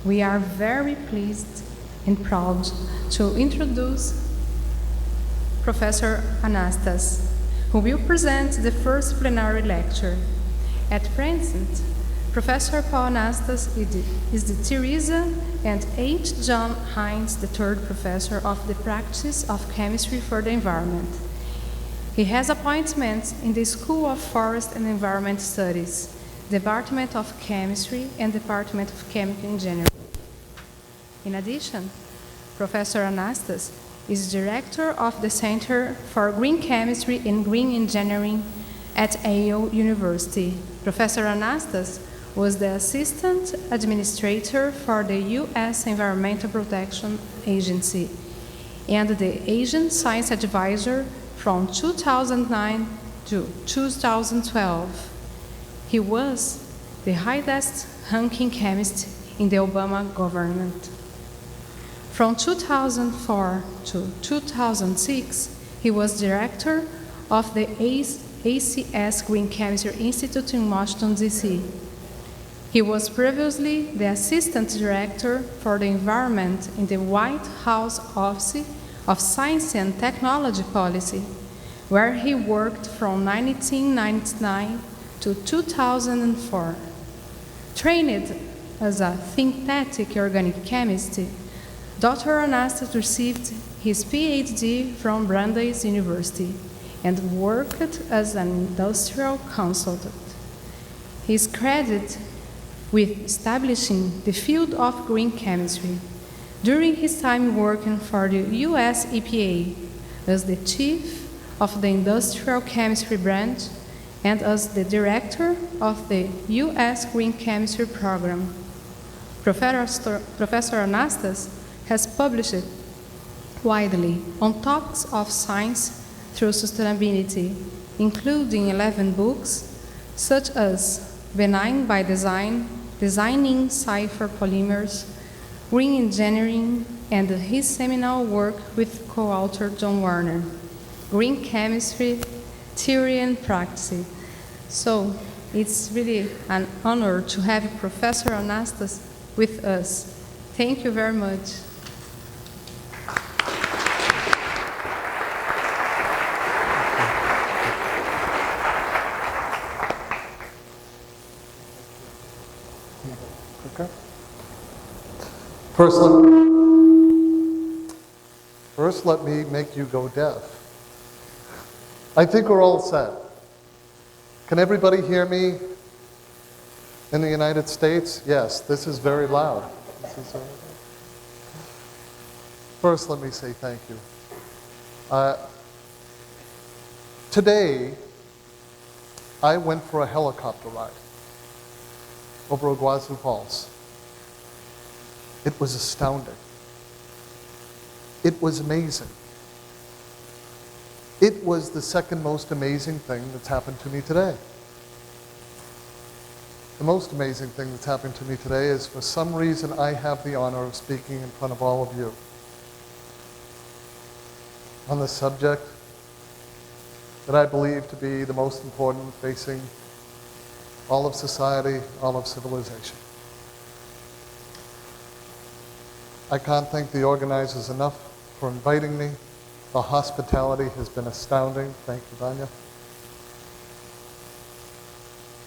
we are very pleased and proud to introduce Professor Anastas, who will present the first plenary lecture. At present, Professor Paul Anastas is the Teresa and H. John Hines III Professor of the Practice of Chemistry for the Environment. He has appointments in the School of Forest and Environment Studies, Department of Chemistry, and Department of Chemical Engineering. In addition, Professor Anastas is Director of the Center for Green Chemistry and Green Engineering at Yale University. Professor Anastas was the Assistant Administrator for the U.S. Environmental Protection Agency and the Asian Science Advisor from 2009 to 2012. He was the highest-ranking chemist in the Obama government. From 2004 to 2006, he was director of the ACS Green Chemistry Institute in Washington, D.C. He was previously the assistant director for the environment in the White House Office of Science and Technology Policy, where he worked from 1999 to 2004. Trained as a synthetic organic chemist, Dr. Anastas received his PhD from Brandeis University and worked as an industrial consultant. He is credited with establishing the field of green chemistry during his time working for the US EPA as the chief of the industrial chemistry branch and as the director of the US Green Chemistry Program. Professor Anastas has published widely on topics of science through sustainability, including 11 books, such as Benign by Design, Designing Cipher Polymers, Green Engineering, and his seminal work with co-author John Warner, Green Chemistry, Theory and Practice. So it's really an honor to have Professor Anastas with us. Thank you very much. Okay. First, let me make you go deaf. I think we're all set. Can everybody hear me in the United States? Yes, this is very loud. First, let me say thank you. Today, I went for a helicopter ride over Iguazu Falls. It was astounding. It was amazing. It was the second most amazing thing that's happened to me today. The most amazing thing that's happened to me today is, for some reason, I have the honor of speaking in front of all of you on the subject that I believe to be the most important facing all of society, all of civilization. I can't thank the organizers enough for inviting me. The hospitality has been astounding. Thank you, Vanya.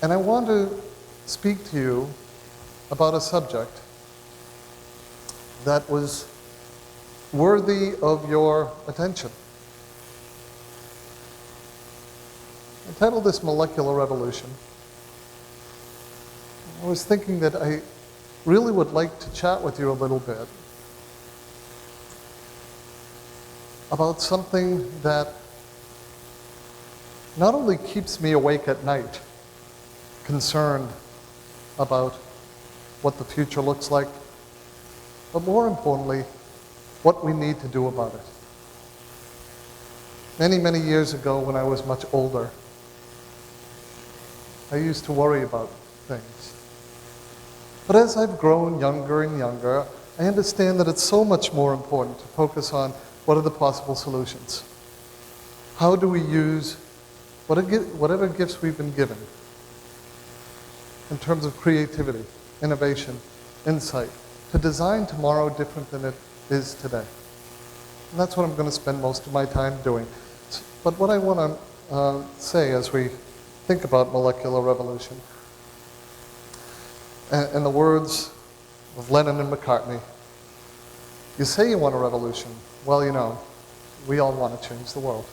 And I want to speak to you about a subject that was worthy of your attention. I titled this Molecular Revolution. I was thinking that I really would like to chat with you a little bit about something that not only keeps me awake at night, concerned about what the future looks like, but more importantly, what we need to do about it. Many, many years ago, when I was much older, I used to worry about things. But as I've grown younger and younger, I understand that it's so much more important to focus on what are the possible solutions. How do we use whatever gifts we've been given in terms of creativity, innovation, insight, to design tomorrow different than it is today. And that's what I'm going to spend most of my time doing. But what I want to say as we think about molecular revolution, in the words of Lennon and McCartney, you say you want a revolution. Well, you know, we all want to change the world.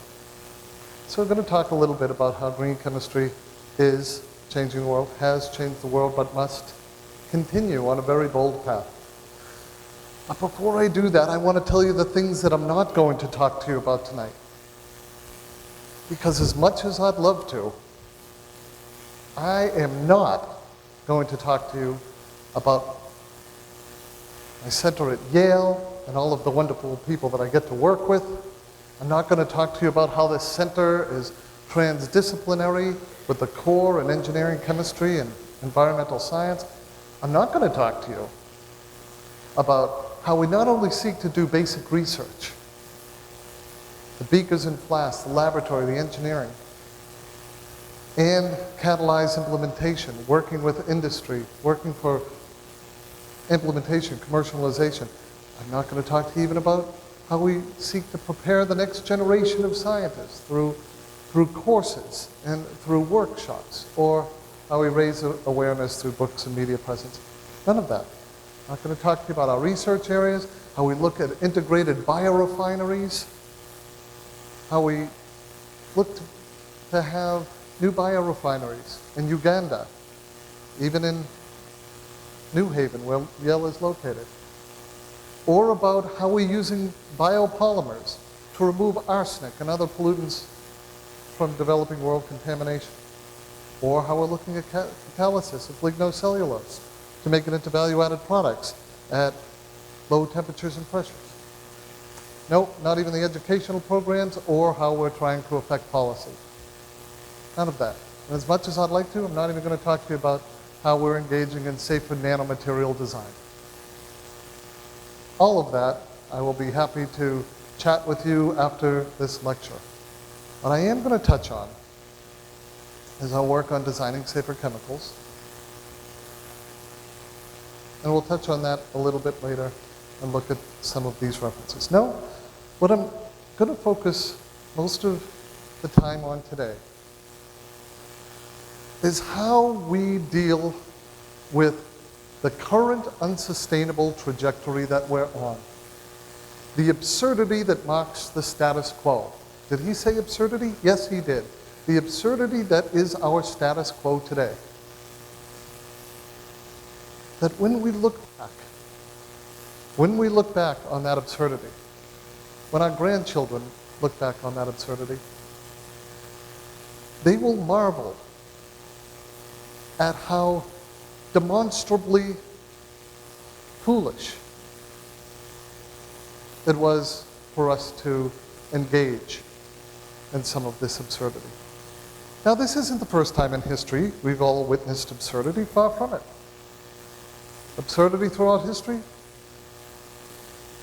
So we're going to talk a little bit about how green chemistry is changing the world, has changed the world, but must continue on a very bold path. But before I do that, I want to tell you the things that I'm not going to talk to you about tonight. Because as much as I'd love to, I am not going to talk to you about my center at Yale and all of the wonderful people that I get to work with. I'm not going to talk to you about how this center is transdisciplinary with the core in engineering, chemistry, and environmental science. I'm not going to talk to you about how we not only seek to do basic research, the beakers and flasks, the laboratory, the engineering, and catalyze implementation, working with industry, working for implementation, commercialization. I'm not going to talk to you even about how we seek to prepare the next generation of scientists through courses and through workshops, or how we raise awareness through books and media presence. None of that. I'm not going to talk to you about our research areas, how we look at integrated biorefineries, how we look to have new biorefineries in Uganda, even in New Haven, where Yale is located. Or about how we're using biopolymers to remove arsenic and other pollutants from developing world contamination. Or how we're looking at catalysis of lignocellulose to make it into value-added products at low temperatures and pressures. Nope, not even the educational programs or how we're trying to affect policy. None of that. And as much as I'd like to, I'm not even going to talk to you about how we're engaging in safer nanomaterial design. All of that, I will be happy to chat with you after this lecture. What I am going to touch on is our work on designing safer chemicals. And we'll touch on that a little bit later and look at some of these references. Now, what I'm going to focus most of the time on today is how we deal with the current unsustainable trajectory that we're on. The absurdity that marks the status quo. Did he say absurdity? Yes, he did. The absurdity that is our status quo today. That when we look back on that absurdity, when our grandchildren look back on that absurdity, they will marvel at how demonstrably foolish it was for us to engage in some of this absurdity. Now, this isn't the first time in history we've all witnessed absurdity, far from it. Absurdity throughout history?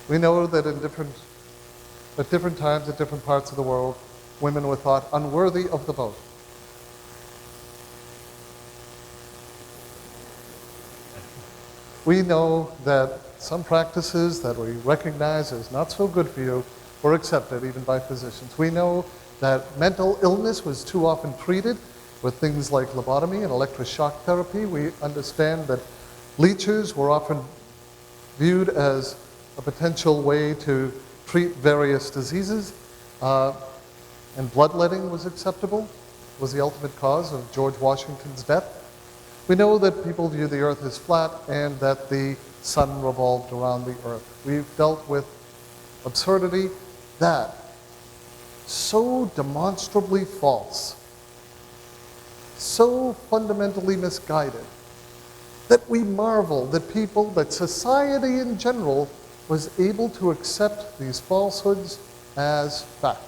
We know that at different times, at different parts of the world, women were thought unworthy of the vote. We know that some practices that we recognize as not so good for you were accepted even by physicians. We know that mental illness was too often treated with things like lobotomy and electroshock therapy. We understand that leeches were often viewed as a potential way to treat various diseases, and bloodletting was acceptable, was the ultimate cause of George Washington's death. We know that people view the earth as flat and that the sun revolved around the earth. We've dealt with absurdity that so demonstrably false, so fundamentally misguided, that we marvel that society in general was able to accept these falsehoods as fact.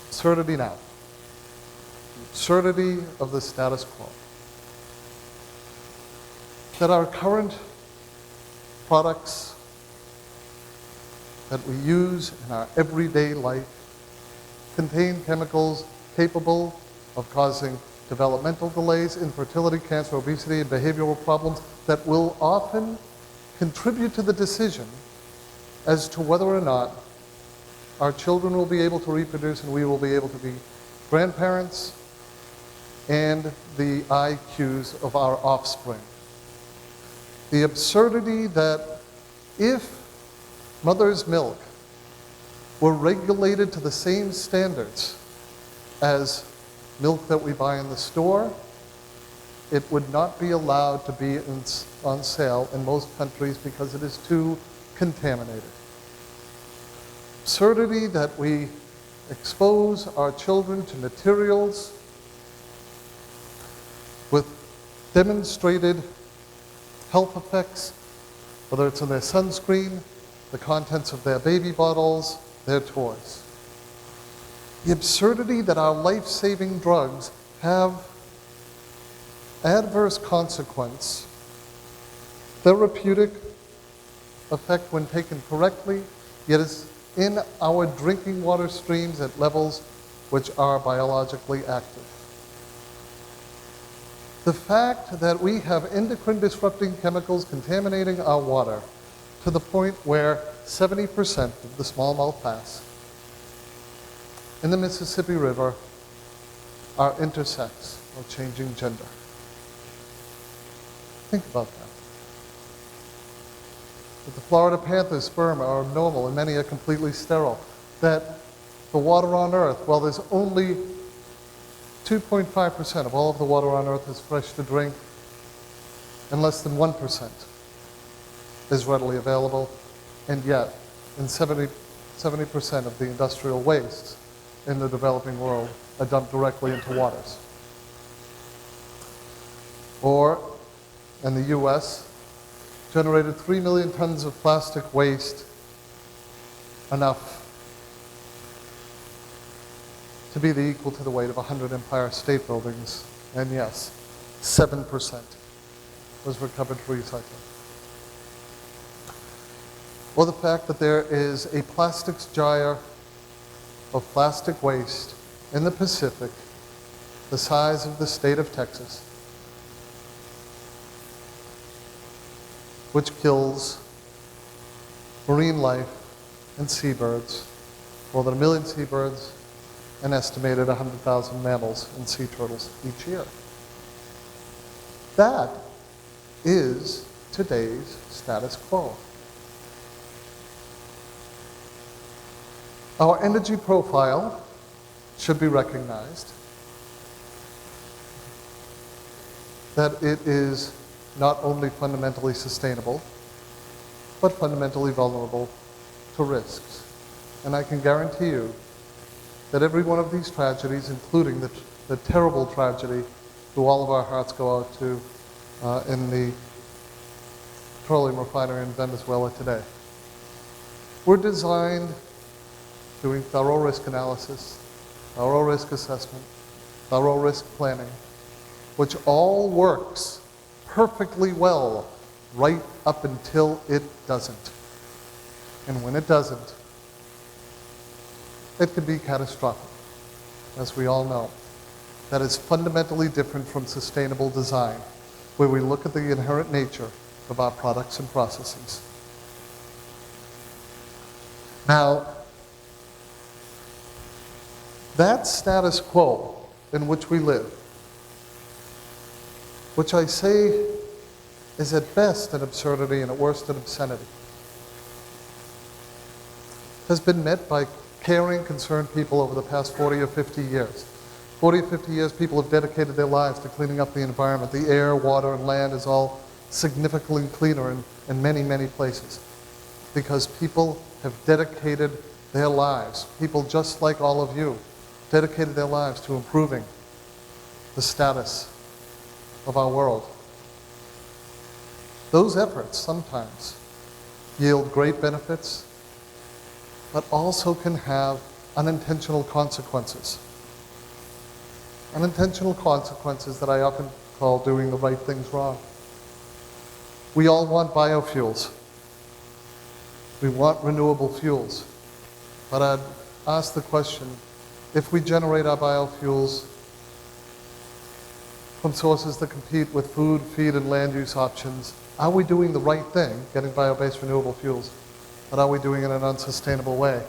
Absurdity now. The absurdity of the status quo. That our current products that we use in our everyday life contain chemicals capable of causing developmental delays, infertility, cancer, obesity, and behavioral problems that will often contribute to the decision as to whether or not our children will be able to reproduce and we will be able to be grandparents and the IQs of our offspring. The absurdity that if mother's milk were regulated to the same standards as milk that we buy in the store, it would not be allowed to be on sale in most countries because it is too contaminated. Absurdity that we expose our children to materials with demonstrated health effects, whether it's in their sunscreen, the contents of their baby bottles, their toys. The absurdity that our life-saving drugs have adverse consequence, therapeutic effect when taken correctly, yet is in our drinking water streams at levels which are biologically active. The fact that we have endocrine disrupting chemicals contaminating our water to the point where 70% of the smallmouth bass in the Mississippi River are intersex or changing gender. Think about that. That the Florida panther's sperm are abnormal and many are completely sterile. That the water on Earth, well, there's only 2.5% of all of the water on Earth is fresh to drink, and less than 1% is readily available, and yet, in 70% of the industrial wastes in the developing world are dumped directly into waters. Or, in the US, generated 3 million tons of plastic waste, enough to be the equal to the weight of 100 Empire State Buildings, and yes, 7% was recovered for recycling. Or the fact that there is a plastics gyre of plastic waste in the Pacific, the size of the state of Texas, which kills marine life and seabirds, more than 1 million seabirds, an estimated 100,000 mammals and sea turtles each year. That is today's status quo. Our energy profile should be recognized that it is not only fundamentally sustainable, but fundamentally vulnerable to risks. And I can guarantee you that every one of these tragedies, including the terrible tragedy who all of our hearts go out to in the petroleum refinery in Venezuela today, were designed doing thorough risk analysis, thorough risk assessment, thorough risk planning, which all works perfectly well right up until it doesn't. And when it doesn't, it can be catastrophic, as we all know. That is fundamentally different from sustainable design, where we look at the inherent nature of our products and processes. Now, that status quo in which we live, which I say is at best an absurdity and at worst an obscenity, has been met by caring, concerned people over the past 40 or 50 years. 40 or 50 years, people have dedicated their lives to cleaning up the environment. The air, water, and land is all significantly cleaner in many, many places because people have dedicated their lives, people just like all of you, dedicated their lives to improving the status of our world. Those efforts sometimes yield great benefits, but also can have unintentional consequences. Unintentional consequences that I often call doing the right things wrong. We all want biofuels. We want renewable fuels. But I'd ask the question, if we generate our biofuels from sources that compete with food, feed, and land use options. Are we doing the right thing, getting bio-based renewable fuels, but are we doing it in an unsustainable way?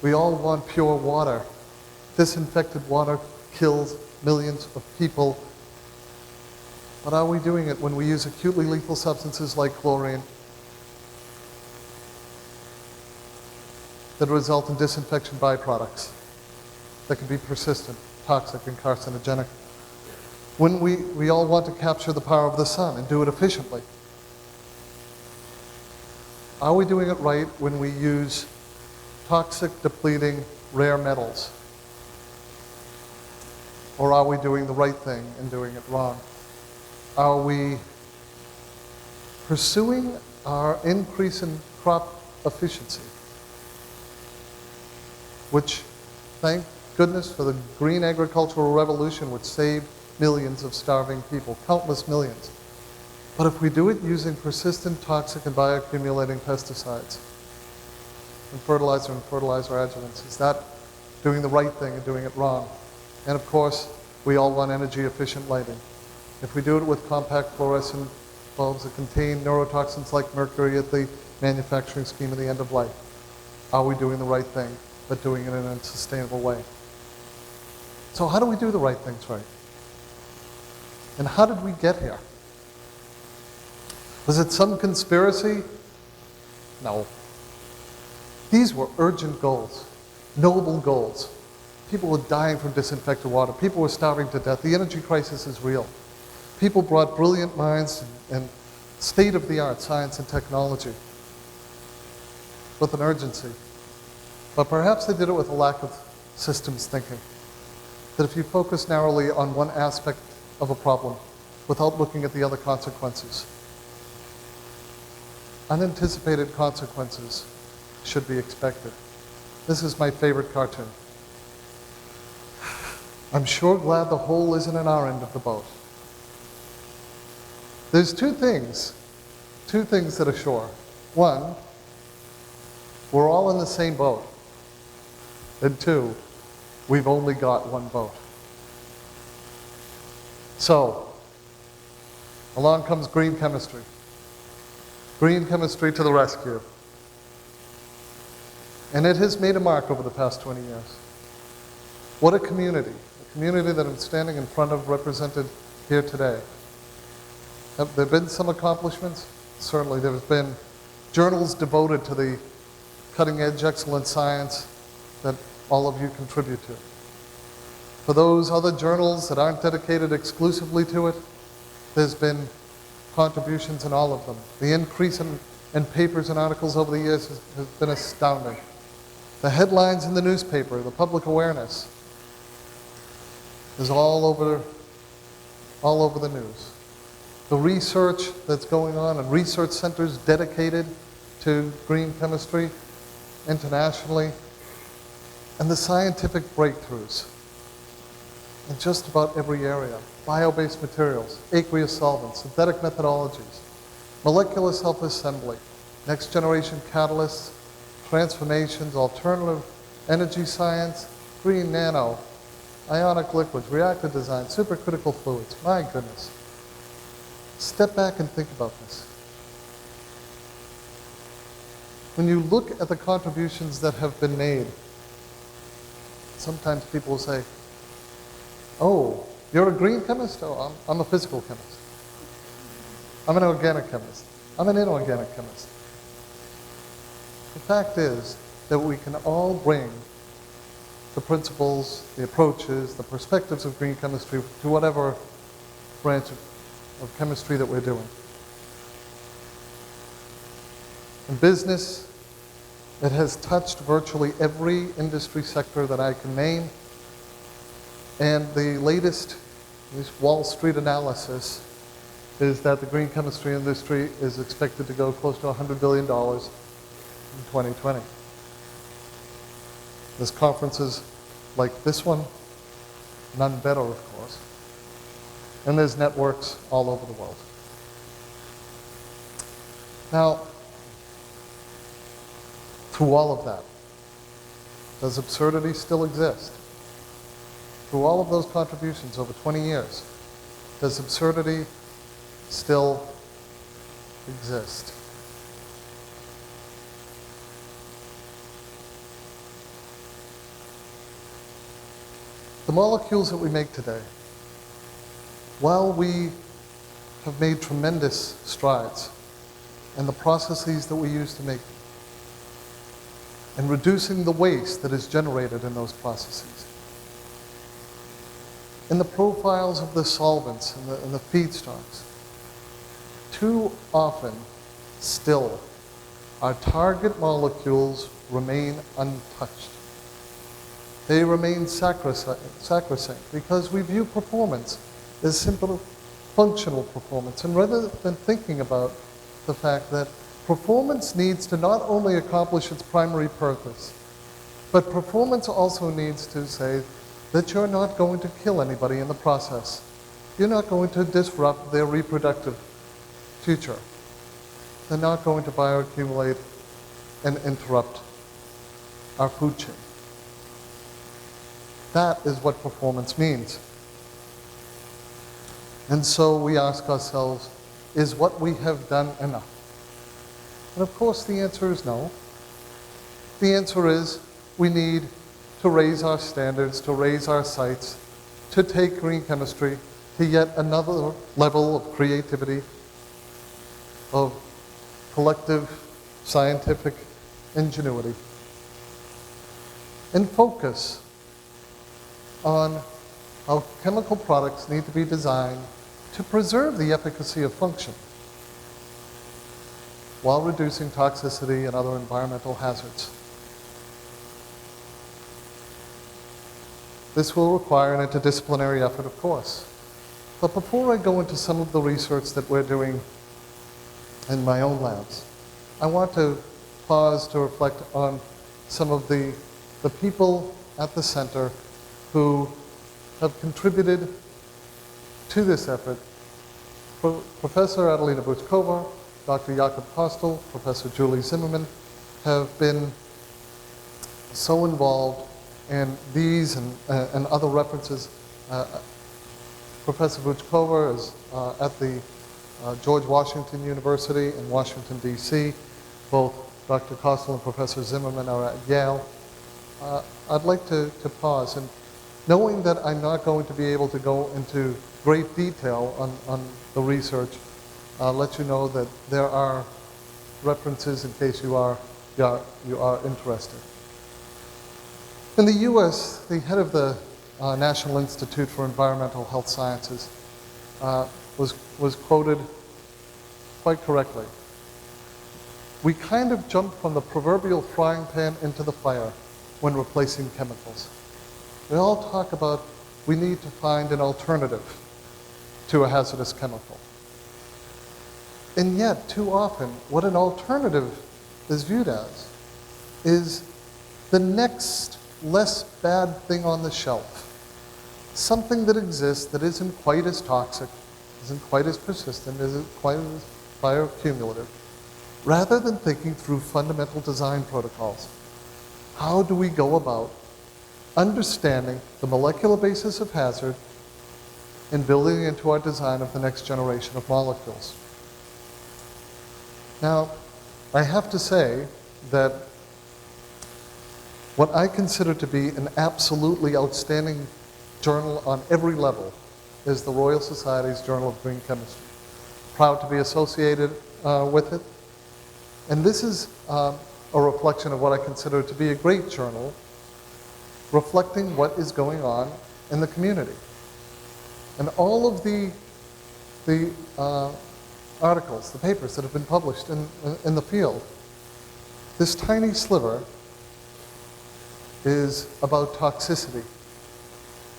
We all want pure water. Disinfected water kills millions of people. But are we doing it when we use acutely lethal substances like chlorine that result in disinfection byproducts that can be persistent, toxic, and carcinogenic? When we all want to capture the power of the sun and do it efficiently. Are we doing it right when we use toxic, depleting, rare metals? Or are we doing the right thing and doing it wrong? Are we pursuing our increase in crop efficiency, which, thank goodness for the green agricultural revolution, which saved millions of starving people, countless millions. But if we do it using persistent, toxic, and bioaccumulating pesticides and fertilizer adjuvants, is that doing the right thing and doing it wrong? And of course, we all want energy efficient lighting. If we do it with compact fluorescent bulbs that contain neurotoxins like mercury at the manufacturing scheme of the end of life, are we doing the right thing, but doing it in a sustainable way? So how do we do the right things right? And how did we get here? Was it some conspiracy? No. These were urgent goals, noble goals. People were dying from disinfected water. People were starving to death. The energy crisis is real. People brought brilliant minds and state-of-the-art science and technology with an urgency. But perhaps they did it with a lack of systems thinking. That if you focus narrowly on one aspect of a problem without looking at the other consequences, unanticipated consequences should be expected. This is my favorite cartoon. I'm sure glad the hole isn't in our end of the boat. There's two things that are sure. One, we're all in the same boat. And two, we've only got one boat. So, along comes green chemistry. Green chemistry to the rescue. And it has made a mark over the past 20 years. What a community that I'm standing in front of, represented here today. Have there been some accomplishments? Certainly. There's been journals devoted to the cutting-edge, excellent science that all of you contribute to. For those other journals that aren't dedicated exclusively to it, there's been contributions in all of them. The increase in papers and articles over the years has been astounding. The headlines in the newspaper, the public awareness is all over the news. The research that's going on and research centers dedicated to green chemistry internationally, and the scientific breakthroughs in just about every area. Bio-based materials, aqueous solvents, synthetic methodologies, molecular self-assembly, next generation catalysts, transformations, alternative energy science, green nano, ionic liquids, reactor design, supercritical fluids. My goodness. Step back and think about this. When you look at the contributions that have been made, sometimes people will say, oh, you're a green chemist? Oh, I'm a physical chemist. I'm an organic chemist. I'm an inorganic chemist. The fact is that we can all bring the principles, the approaches, the perspectives of green chemistry to whatever branch of chemistry that we're doing. In business, it has touched virtually every industry sector that I can name. And the latest Wall Street analysis is that the green chemistry industry is expected to go close to $100 billion in 2020. There's conferences like this one, none better, of course. And there's networks all over the world. Now, through all of that, does absurdity still exist? Through all of those contributions over 20 years, does absurdity still exist? The molecules that we make today, while we have made tremendous strides in the processes that we use to make them, and reducing the waste that is generated in those processes, in the profiles of the solvents and the feedstocks, too often still our target molecules remain untouched. They remain sacrosanct because we view performance as simple functional performance. And rather than thinking about the fact that performance needs to not only accomplish its primary purpose, but performance also needs to say that you're not going to kill anybody in the process. You're not going to disrupt their reproductive future. They're not going to bioaccumulate and interrupt our food chain. That is what performance means. And so we ask ourselves, is what we have done enough? And of course the answer is no. The answer is we need to raise our standards, to raise our sights, to take green chemistry to yet another level of creativity, of collective scientific ingenuity, and focus on how chemical products need to be designed to preserve the efficacy of function while reducing toxicity and other environmental hazards. This will require an interdisciplinary effort, of course. But before I go into some of the research that we're doing in my own labs, I want to pause to reflect on some of the people at the center who have contributed to this effort. Professor Adelina Buchkova, Dr. Jakob Kostel, Professor Julie Zimmerman have been so involved in these and other references. Professor Buchkova is at the George Washington University in Washington, D.C. Both Dr. Kostel and Professor Zimmerman are at Yale. I'd like to pause, and knowing that I'm not going to be able to go into great detail on the research, let you know that there are references in case you are interested. In the U.S., the head of the National Institute for Environmental Health Sciences was quoted quite correctly. We kind of jump from the proverbial frying pan into the fire when replacing chemicals. We all talk about we need to find an alternative to a hazardous chemical. And yet, too often, what an alternative is viewed as is the next less bad thing on the shelf. Something that exists that isn't quite as toxic, isn't quite as persistent, isn't quite as bioaccumulative, rather than thinking through fundamental design protocols. How do we go about understanding the molecular basis of hazard and building into our design of the next generation of molecules? Now, I have to say that what I consider to be an absolutely outstanding journal on every level is the Royal Society's Journal of Green Chemistry. Proud to be associated with it. And this is a reflection of what I consider to be a great journal, reflecting what is going on in the community. And all of the articles, the papers that have been published in the field, this tiny sliver is about toxicity.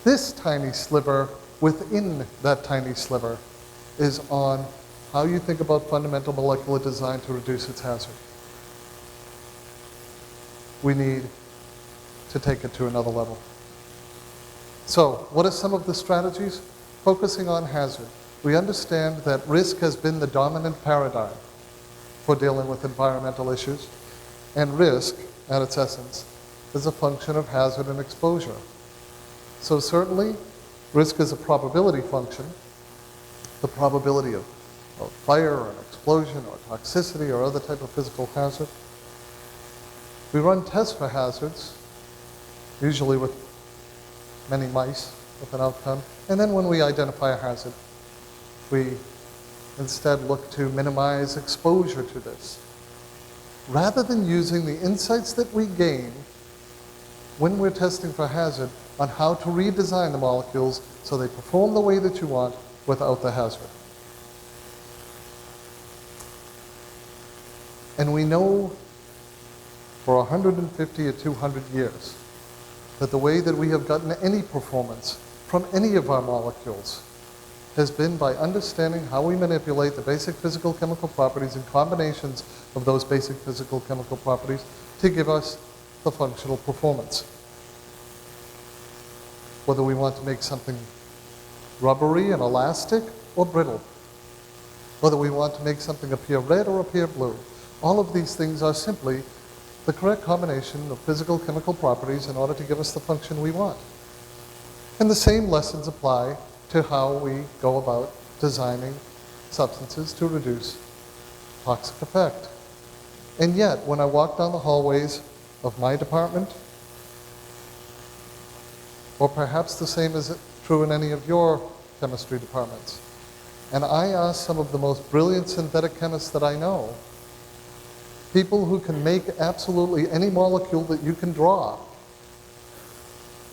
This tiny sliver within that tiny sliver is on how you think about fundamental molecular design to reduce its hazard. We need to take it to another level. So, what are some of the strategies? Focusing on hazard. We understand that risk has been the dominant paradigm for dealing with environmental issues, and risk, at its essence, is a function of hazard and exposure. So certainly, risk is a probability function, the probability of fire or an explosion or toxicity or other type of physical hazard. We run tests for hazards, usually with many mice with an outcome. And then when we identify a hazard, we instead look to minimize exposure to this. Rather than using the insights that we gain when we're testing for hazard on how to redesign the molecules so they perform the way that you want without the hazard. And we know for 150 or 200 years that the way that we have gotten any performance from any of our molecules has been by understanding how we manipulate the basic physical chemical properties and combinations of those basic physical chemical properties to give us the functional performance. Whether we want to make something rubbery and elastic or brittle, whether we want to make something appear red or appear blue, all of these things are simply the correct combination of physical chemical properties in order to give us the function we want. And the same lessons apply to how we go about designing substances to reduce toxic effect. And yet, when I walk down the hallways of my department, or perhaps the same is true in any of your chemistry departments, and I ask some of the most brilliant synthetic chemists that I know, people who can make absolutely any molecule that you can draw,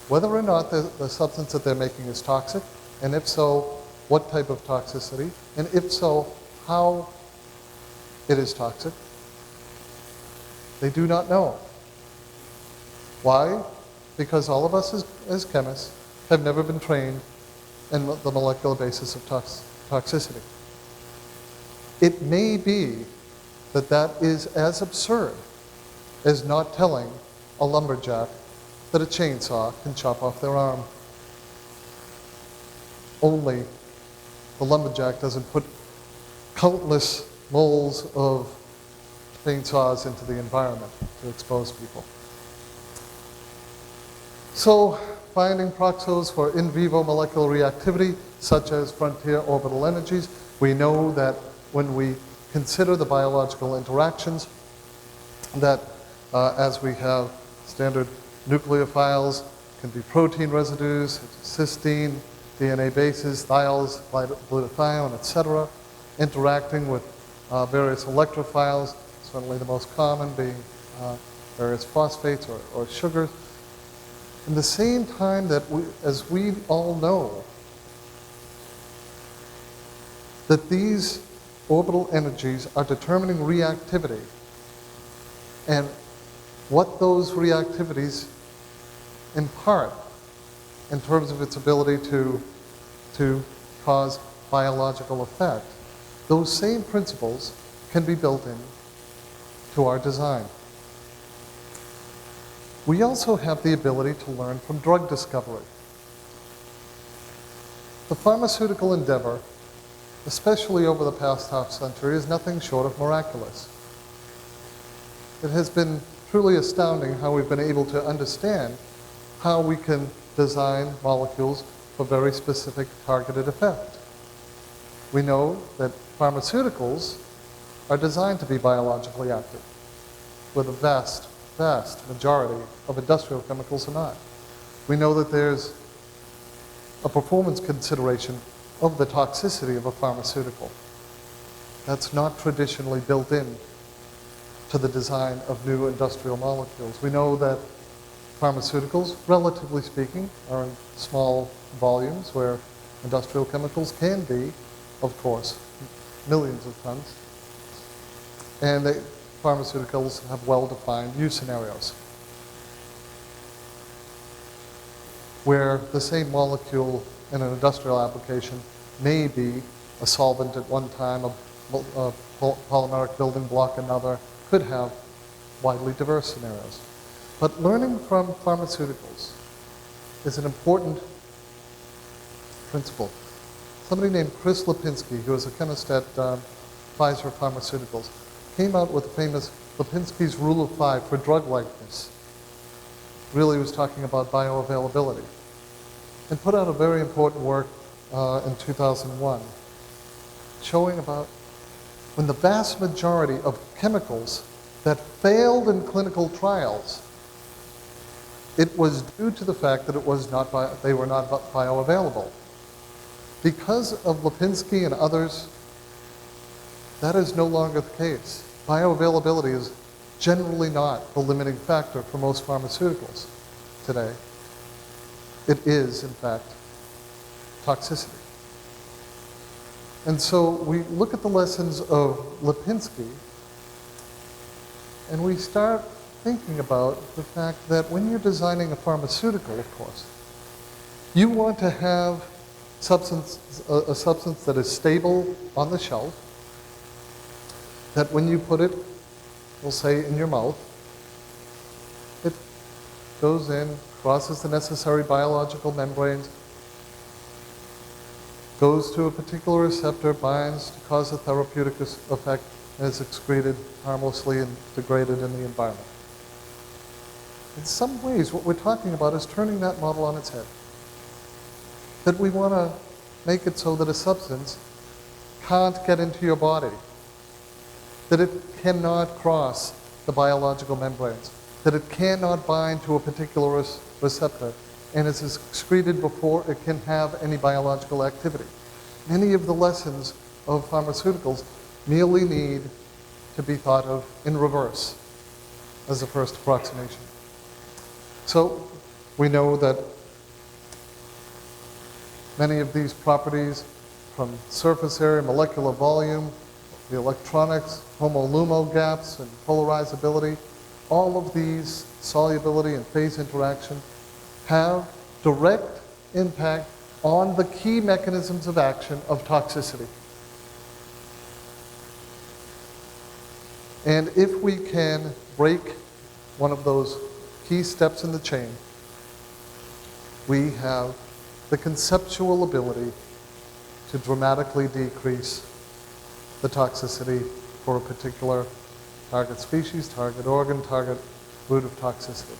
whether or not the substance that they're making is toxic, and if so, what type of toxicity, and if so, how it is toxic, they do not know. Why? Because all of us as chemists have never been trained in the molecular basis of toxicity. It may be that that is as absurd as not telling a lumberjack that a chainsaw can chop off their arm. Only the lumberjack doesn't put countless moles of chainsaws into the environment to expose people. So, finding proxos for in vivo molecular reactivity, such as frontier orbital energies, we know that when we consider the biological interactions, that as we have standard nucleophiles, can be protein residues, such as cysteine, DNA bases, thiols, glutathione, etc., interacting with various electrophiles, certainly the most common being various phosphates or sugars. In the same time that as we all know, that these orbital energies are determining reactivity, and what those reactivities impart in terms of its ability to cause biological effect, those same principles can be built in to our design. We also have the ability to learn from drug discovery. The pharmaceutical endeavor, especially over the past half century, is nothing short of miraculous. It has been truly astounding how we've been able to understand how we can design molecules for very specific targeted effect. We know that pharmaceuticals are designed to be biologically active, with a vast majority of industrial chemicals are not. We know that there's a performance consideration of the toxicity of a pharmaceutical. That's not traditionally built in to the design of new industrial molecules. We know that pharmaceuticals, relatively speaking, are in small volumes, where industrial chemicals can be, of course, millions of tons. And pharmaceuticals have well-defined use scenarios, where the same molecule in an industrial application may be a solvent at one time, a polymeric building block another, could have widely diverse scenarios. But learning from pharmaceuticals is an important principle. Somebody named Chris Lipinski, who was a chemist at Pfizer Pharmaceuticals, came out with the famous Lipinski's Rule of 5 for drug likeness. Really was talking about bioavailability. And put out a very important work in 2001 showing about when the vast majority of chemicals that failed in clinical trials, it was due to the fact that they were not bioavailable. Because of Lipinski and others, that is no longer the case. Bioavailability is generally not the limiting factor for most pharmaceuticals today. It is, in fact, toxicity. And so we look at the lessons of Lipinski, and we start thinking about the fact that when you're designing a pharmaceutical, of course, you want to have a substance that is stable on the shelf, that when you put it, we'll say, in your mouth, it goes in, crosses the necessary biological membranes, goes to a particular receptor, binds to cause a therapeutic effect, and is excreted harmlessly and degraded in the environment. In some ways, what we're talking about is turning that model on its head. That we want to make it so that a substance can't get into your body, that it cannot cross the biological membranes, that it cannot bind to a particular receptor, and is excreted before it can have any biological activity. Many of the lessons of pharmaceuticals merely need to be thought of in reverse as the first approximation. So we know that many of these properties, from surface area, molecular volume, the electronics, HOMO-LUMO gaps, and polarizability, all of these, solubility and phase interaction, have direct impact on the key mechanisms of action of toxicity. And if we can break one of those key steps in the chain, we have the conceptual ability to dramatically decrease the toxicity for a particular target species, target organ, target route of toxicity.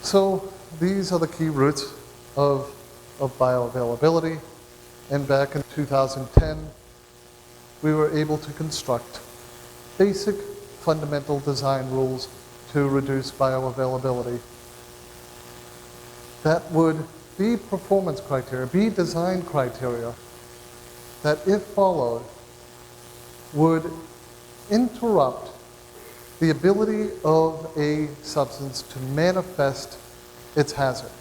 So these are the key roots of bioavailability. And back in 2010, we were able to construct basic fundamental design rules to reduce bioavailability that would be performance criteria, be design criteria that, if followed, would interrupt the ability of a substance to manifest its hazard,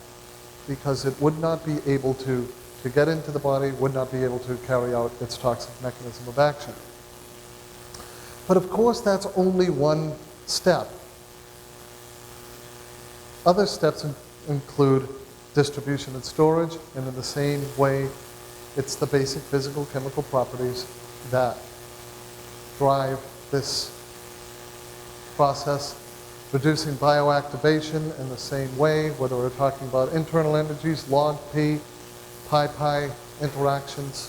because it would not be able to get into the body, would not be able to carry out its toxic mechanism of action. But of course, that's only one step. Other steps include distribution and storage, and in the same way, it's the basic physical chemical properties that drive this process. Reducing bioactivation in the same way, whether we're talking about internal energies, log P, pi interactions,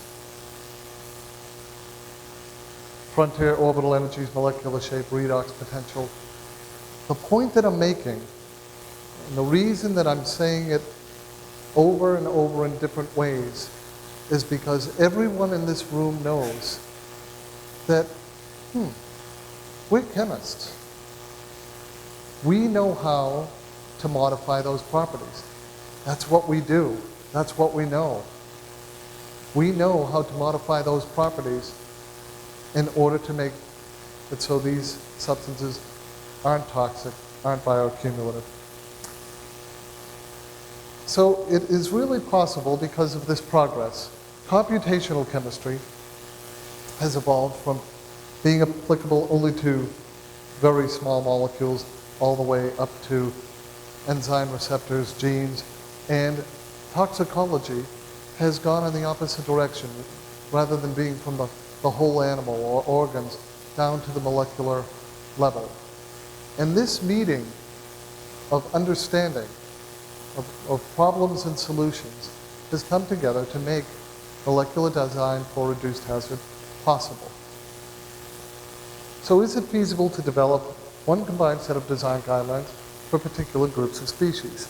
frontier orbital energies, molecular shape, redox potential. The point that I'm making, and the reason that I'm saying it over and over in different ways, is because everyone in this room knows that, we're chemists. We know how to modify those properties. That's what we do. That's what we know. We know how to modify those properties in order to make it so these substances aren't toxic, aren't bioaccumulative. So it is really possible, because of this progress, computational chemistry has evolved from being applicable only to very small molecules all the way up to enzyme receptors, genes, and toxicology has gone in the opposite direction. Rather than being from the whole animal or organs down to the molecular level. And this meeting of understanding of problems and solutions has come together to make molecular design for reduced hazard possible. So is it feasible to develop one combined set of design guidelines for particular groups of species?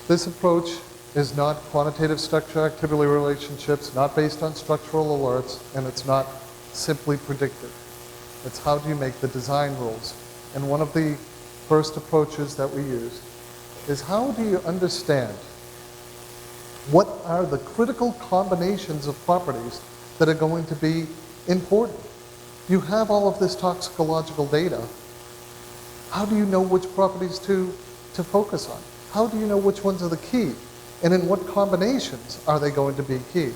This approach is not quantitative structure-activity relationships, not based on structural alerts, and it's not simply predictive. It's how do you make the design rules. And one of the first approaches that we used is how do you understand what are the critical combinations of properties that are going to be important. You have all of this toxicological data. How do you know which properties to focus on? How do you know which ones are the key? And in what combinations are they going to be key?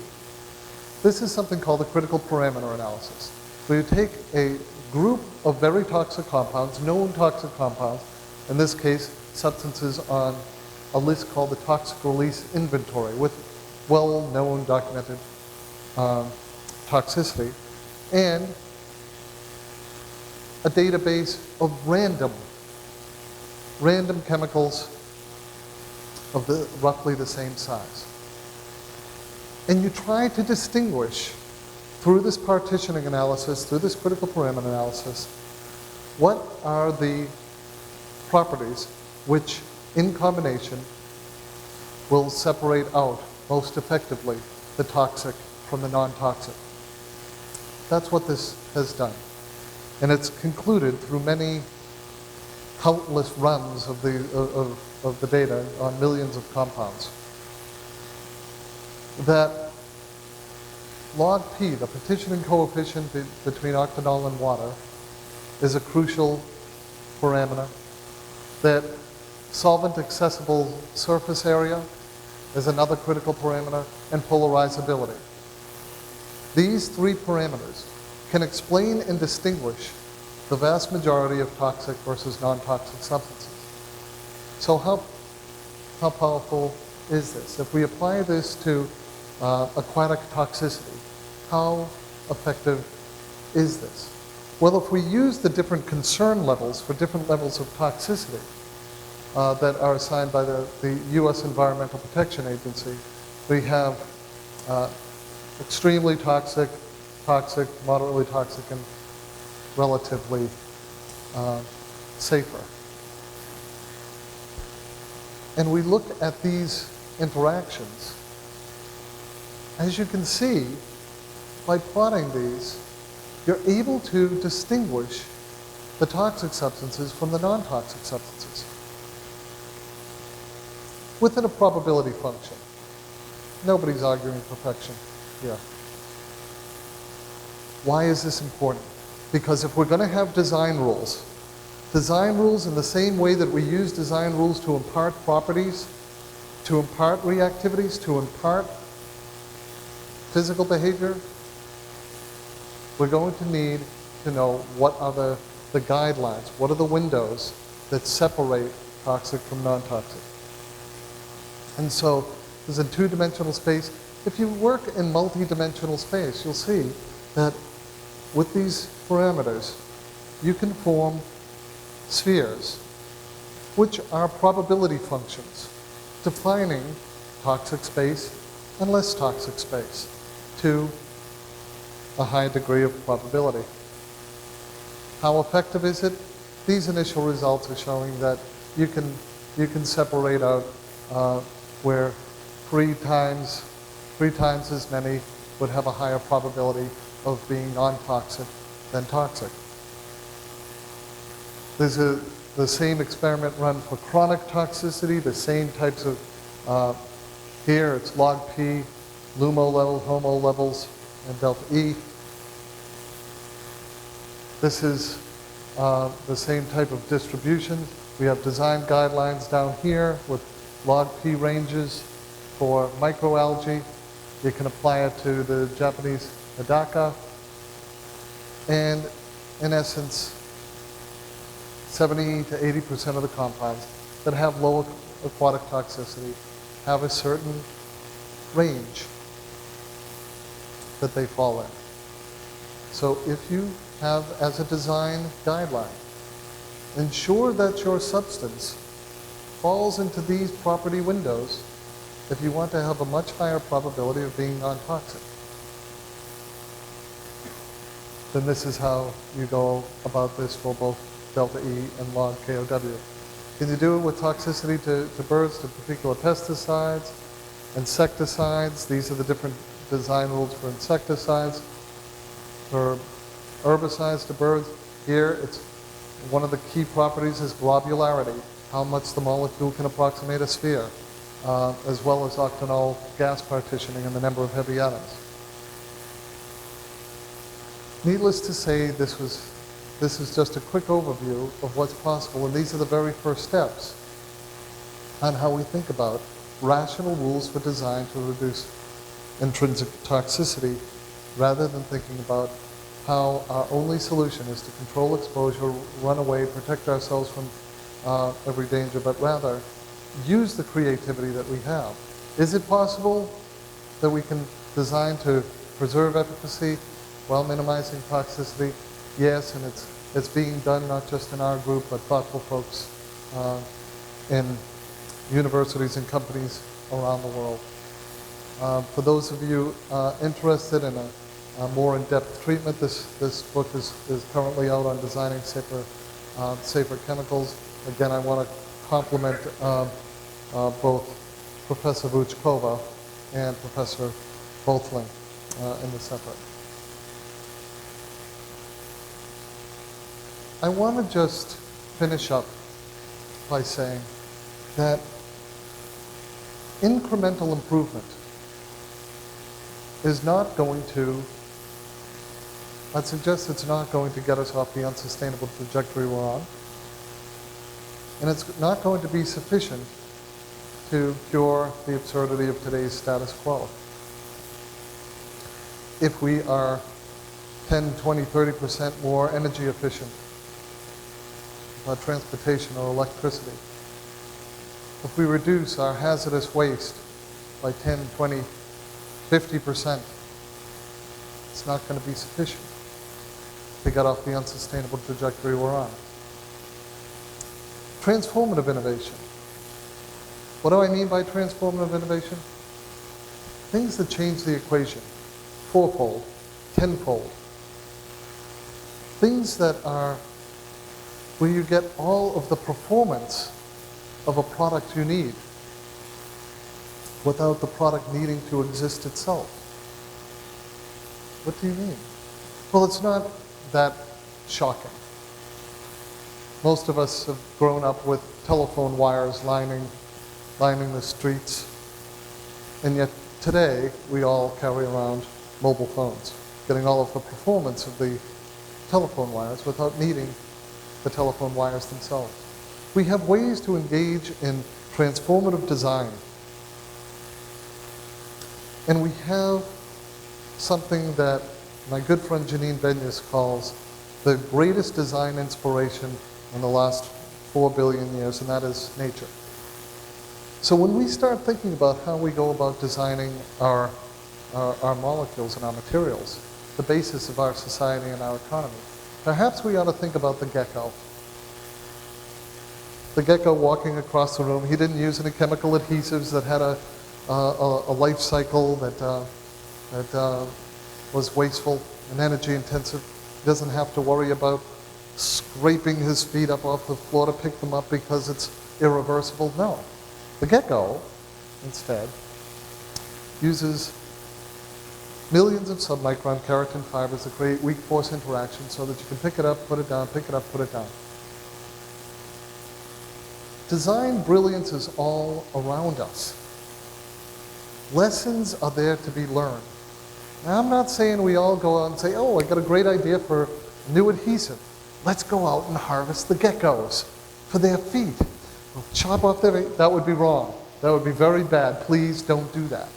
This is something called the critical parameter analysis, where you take a group of very toxic compounds, known toxic compounds, in this case, substances on a list called the toxic release inventory with well-known documented toxicity, and a database of random chemicals of roughly the same size. And you try to distinguish through this partitioning analysis, through this critical parameter analysis, what are the properties which in combination will separate out most effectively the toxic from the non-toxic. That's what this has done. And it's concluded through many countless runs of the data on millions of compounds that log P, the partitioning coefficient between octanol and water, is a crucial parameter. That solvent accessible surface area is another critical parameter, and polarizability. These three parameters can explain and distinguish the vast majority of toxic versus non-toxic substances. So how powerful is this? If we apply this to aquatic toxicity, how effective is this? Well, if we use the different concern levels for different levels of toxicity that are assigned by the U.S. Environmental Protection Agency, we have extremely toxic, moderately toxic, and relatively safer. And we look at these interactions. As you can see, by plotting these, you're able to distinguish the toxic substances from the non-toxic substances within a probability function. Nobody's arguing perfection here. Why is this important? Because if we're going to have design rules in the same way that we use design rules to impart properties, to impart reactivities, to impart physical behavior, we're going to need to know what are the guidelines, what are the windows that separate toxic from non-toxic. And so there's a two-dimensional space. If you work in multi-dimensional space, you'll see that with these parameters, you can form spheres, which are probability functions, defining toxic space and less toxic space to a high degree of probability. How effective is it? These initial results are showing that you can separate out where three times as many would have a higher probability of being non-toxic than toxic. There's the same experiment run for chronic toxicity, the same types of, here it's log P, LUMO level, HOMO levels, and delta E. This is the same type of distribution. We have design guidelines down here with log P ranges for microalgae. You can apply it to the Japanese Adaka. And in essence, 70 to 80% of the compounds that have low aquatic toxicity have a certain range that they fall in. So if you have as a design guideline, ensure that your substance falls into these property windows if you want to have a much higher probability of being non-toxic. Then this is how you go about this for both delta E and log KOW. Can you do it with toxicity to birds, to particular pesticides, insecticides? These are the different design rules for insecticides. For herbicides to birds, here it's one of the key properties is globularity, how much the molecule can approximate a sphere, as well as octanol gas partitioning and the number of heavy atoms. Needless to say, this is just a quick overview of what's possible, and these are the very first steps on how we think about rational rules for design to reduce intrinsic toxicity, rather than thinking about how our only solution is to control exposure, run away, protect ourselves from every danger, but rather use the creativity that we have. Is it possible that we can design to preserve efficacy while minimizing toxicity? Yes, and it's being done not just in our group, but thoughtful folks in universities and companies around the world. For those of you interested in a more in-depth treatment, this book is currently out on designing safer chemicals. Again, I want to compliment both Professor Vuchkova and Professor Boltling in this effort. I want to just finish up by saying that incremental improvement is not going to, I'd suggest it's not going to get us off the unsustainable trajectory we're on. And it's not going to be sufficient to cure the absurdity of today's status quo. If we are 10, 20, 30% more energy efficient about transportation or electricity, if we reduce our hazardous waste by 10, 20, 50%, it's not going to be sufficient to get off the unsustainable trajectory we're on. Transformative innovation. What do I mean by transformative innovation? Things that change the equation, fourfold, tenfold. Things that are where you get all of the performance of a product you need without the product needing to exist itself. What do you mean? Well, it's not that shocking. Most of us have grown up with telephone wires lining the streets, and yet today we all carry around mobile phones, getting all of the performance of the telephone wires without needing the telephone wires themselves. We have ways to engage in transformative design, and we have something that my good friend Janine Benyus calls the greatest design inspiration in the last 4 billion years, and that is nature. So when we start thinking about how we go about designing our molecules and our materials, the basis of our society and our economy, perhaps we ought to think about the gecko. The gecko walking across the room, he didn't use any chemical adhesives that had a life cycle that was wasteful and energy intensive. He doesn't have to worry about scraping his feet up off the floor to pick them up because it's irreversible. No. The gecko, instead, uses millions of submicron keratin fibers that create weak force interactions so that you can pick it up, put it down, pick it up, put it down. Design brilliance is all around us. Lessons are there to be learned. Now, I'm not saying we all go out and say, oh, I got a great idea for new adhesive. Let's go out and harvest the geckos for their feet. We'll chop off their feet. That would be wrong. That would be very bad. Please don't do that.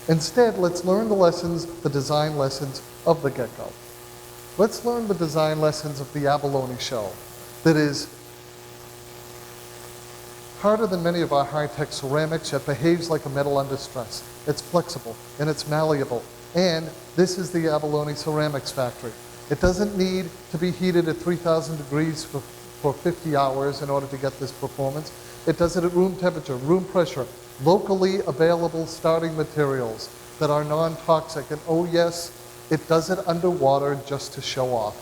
Instead, let's learn the lessons, the design lessons of the gecko. Let's learn the design lessons of the abalone shell that is harder than many of our high-tech ceramics, yet behaves like a metal under stress. It's flexible and it's malleable. And this is the abalone ceramics factory. It doesn't need to be heated at 3,000 degrees for 50 hours in order to get this performance. It does it at room temperature, room pressure, locally available starting materials that are non-toxic. And oh yes, it does it underwater just to show off.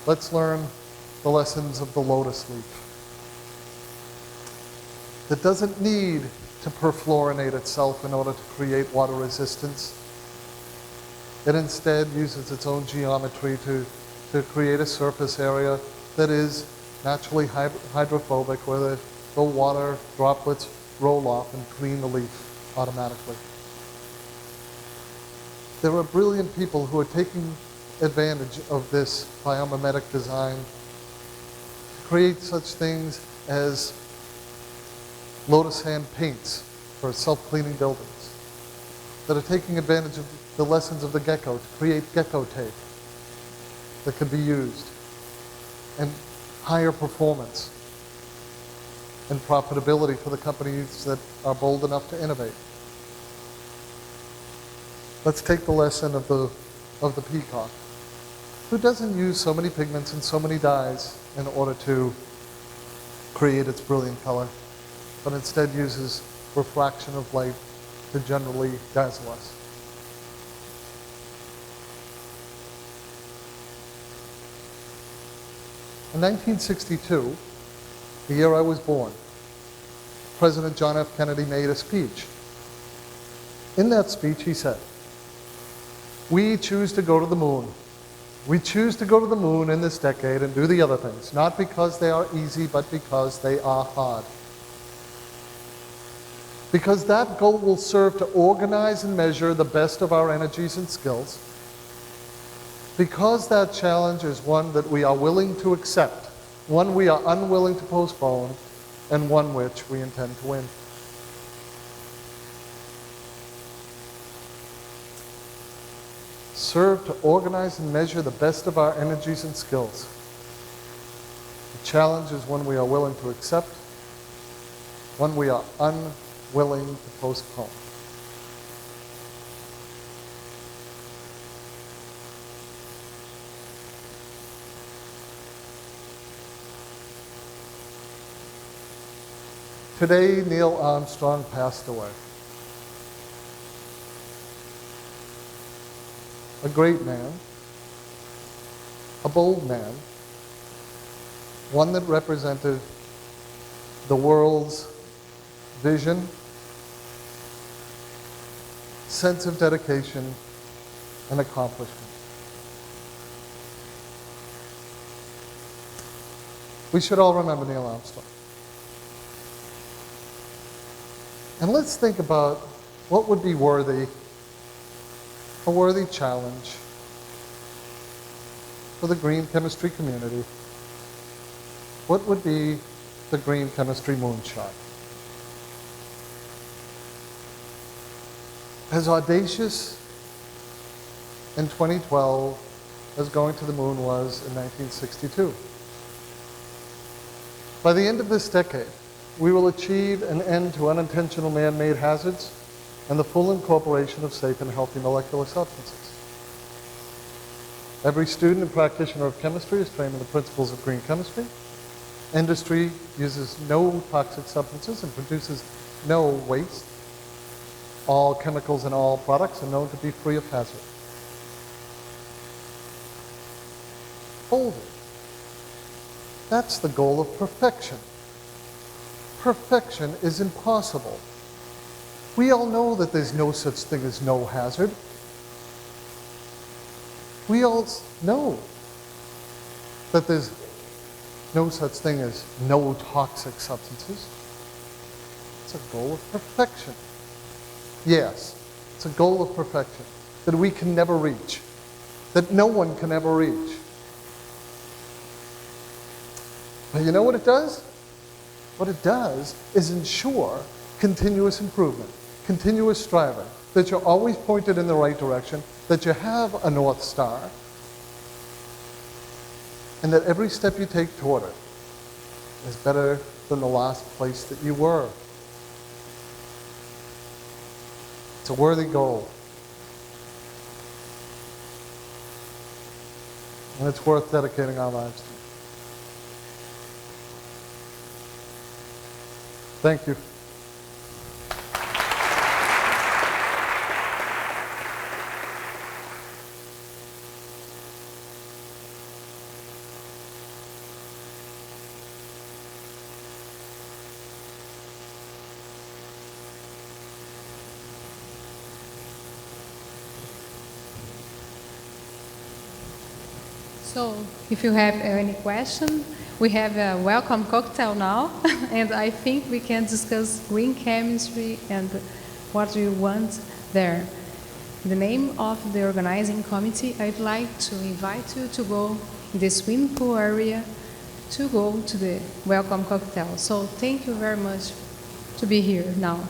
Let's learn the lessons of the lotus leaf. That doesn't need to perfluorinate itself in order to create water resistance. It instead uses its own geometry to create a surface area that is naturally hydrophobic, where the water droplets roll off and clean the leaf automatically. There are brilliant people who are taking advantage of this biomimetic design to create such things as lotus hand paints for self-cleaning buildings, that are taking advantage of the lessons of the gecko to create gecko tape that can be used, and higher performance and profitability for the companies that are bold enough to innovate. Let's take the lesson of the peacock, who doesn't use so many pigments and so many dyes in order to create its brilliant color, but instead uses refraction of light to generally dazzle us. In 1962, the year I was born, President John F. Kennedy made a speech. In that speech, he said, "We choose to go to the moon. We choose to go to the moon in this decade and do the other things, not because they are easy, but because they are hard. Because that goal will serve to organize and measure the best of our energies and skills. Because that challenge is one that we are willing to accept, one we are unwilling to postpone, and one which we intend to win." Serve to organize and measure the best of our energies and skills. The challenge is one we are willing to accept, one we are unwilling to postpone. Today, Neil Armstrong passed away. A great man, a bold man, one that represented the world's vision, sense of dedication, and accomplishment. We should all remember Neil Armstrong. And let's think about what would be a worthy challenge for the green chemistry community. What would be the green chemistry moonshot? As audacious in 2012 as going to the moon was in 1962. By the end of this decade, we will achieve an end to unintentional man-made hazards and the full incorporation of safe and healthy molecular substances. Every student and practitioner of chemistry is trained in the principles of green chemistry. Industry uses no toxic substances and produces no waste. All chemicals and all products are known to be free of hazard. Boldly. That's the goal of perfection. Perfection is impossible. We all know that there's no such thing as no hazard. We all know that there's no such thing as no toxic substances. It's a goal of perfection. Yes, it's a goal of perfection that we can never reach, that no one can ever reach. But you know what it does? What it does is ensure continuous improvement, continuous striving, that you're always pointed in the right direction, that you have a North Star, and that every step you take toward it is better than the last place that you were. It's a worthy goal. And it's worth dedicating our lives to. Thank you. So, if you have any question, we have a welcome cocktail now, and I think we can discuss green chemistry and what we want there. In the name of the organizing committee, I'd like to invite you to go in the swimming pool area to go to the welcome cocktail. So, thank you very much to be here now.